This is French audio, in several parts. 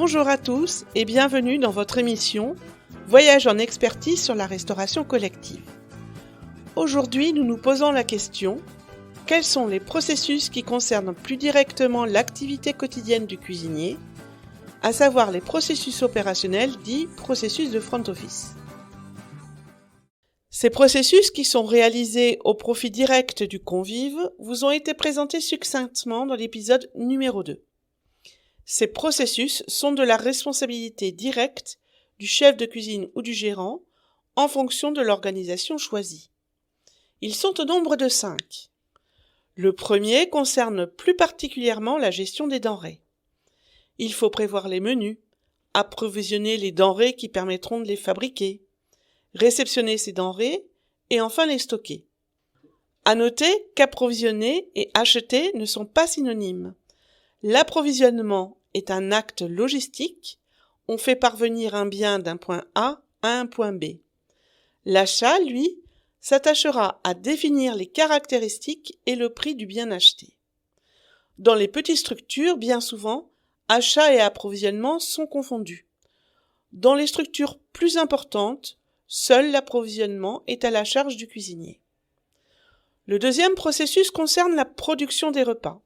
Bonjour à tous et bienvenue dans votre émission Voyage en expertise sur la restauration collective. Aujourd'hui, nous nous posons la question: quels sont les processus qui concernent plus directement l'activité quotidienne du cuisinier, à savoir les processus opérationnels dits processus de front office. Ces processus qui sont réalisés au profit direct du convive vous ont été présentés succinctement dans l'épisode numéro 2. Ces processus sont de la responsabilité directe du chef de cuisine ou du gérant en fonction de l'organisation choisie. Ils sont au nombre de 5. Le premier concerne plus particulièrement la gestion des denrées. Il faut prévoir les menus, approvisionner les denrées qui permettront de les fabriquer, réceptionner ces denrées et enfin les stocker. À noter qu'approvisionner et acheter ne sont pas synonymes. L'approvisionnement est un acte logistique, on fait parvenir un bien d'un point A à un point B. L'achat, lui, s'attachera à définir les caractéristiques et le prix du bien acheté. Dans les petites structures, bien souvent, achat et approvisionnement sont confondus. Dans les structures plus importantes, seul l'approvisionnement est à la charge du cuisinier. Le deuxième processus concerne la production des repas.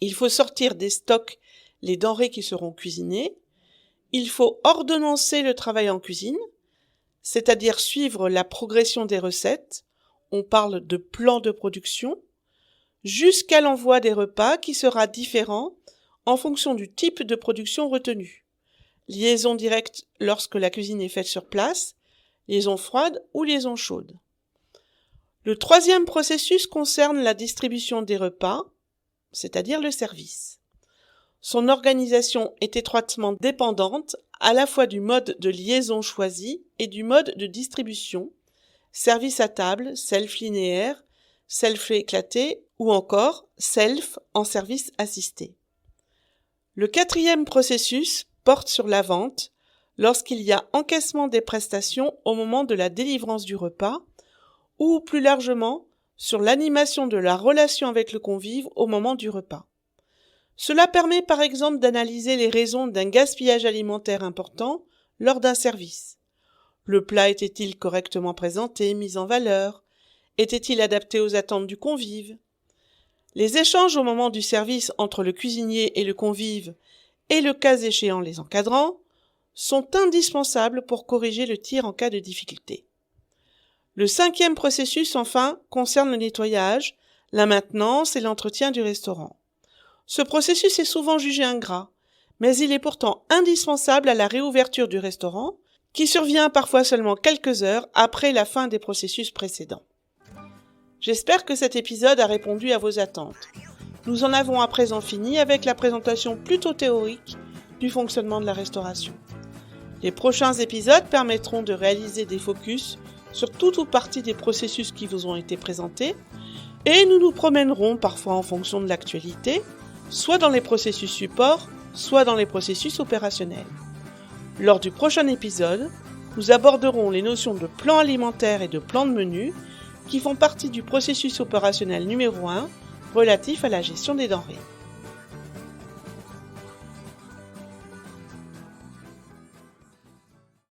Il faut sortir des stocks les denrées qui seront cuisinées. Il faut ordonnancer le travail en cuisine, c'est-à-dire suivre la progression des recettes, on parle de plan de production, jusqu'à l'envoi des repas qui sera différent en fonction du type de production retenu. Liaison directe lorsque la cuisine est faite sur place, liaison froide ou liaison chaude. Le troisième processus concerne la distribution des repas, c'est-à-dire le service. Son organisation est étroitement dépendante à la fois du mode de liaison choisi et du mode de distribution, service à table, self linéaire, self éclaté ou encore self en service assisté. Le quatrième processus porte sur la vente lorsqu'il y a encaissement des prestations au moment de la délivrance du repas ou plus largement sur l'animation de la relation avec le convive au moment du repas. Cela permet par exemple d'analyser les raisons d'un gaspillage alimentaire important lors d'un service. Le plat était-il correctement présenté, mis en valeur? Était-il adapté aux attentes du convive? Les échanges au moment du service entre le cuisinier et le convive, et le cas échéant les encadrants, sont indispensables pour corriger le tir en cas de difficulté. Le cinquième processus, enfin, concerne le nettoyage, la maintenance et l'entretien du restaurant. Ce processus est souvent jugé ingrat, mais il est pourtant indispensable à la réouverture du restaurant, qui survient parfois seulement quelques heures après la fin des processus précédents. J'espère que cet épisode a répondu à vos attentes. Nous en avons à présent fini avec la présentation plutôt théorique du fonctionnement de la restauration. Les prochains épisodes permettront de réaliser des focus sur toute ou partie des processus qui vous ont été présentés, et nous nous promènerons parfois en fonction de l'actualité, soit dans les processus support, soit dans les processus opérationnels. Lors du prochain épisode, nous aborderons les notions de plan alimentaire et de plan de menu qui font partie du processus opérationnel numéro 1 relatif à la gestion des denrées.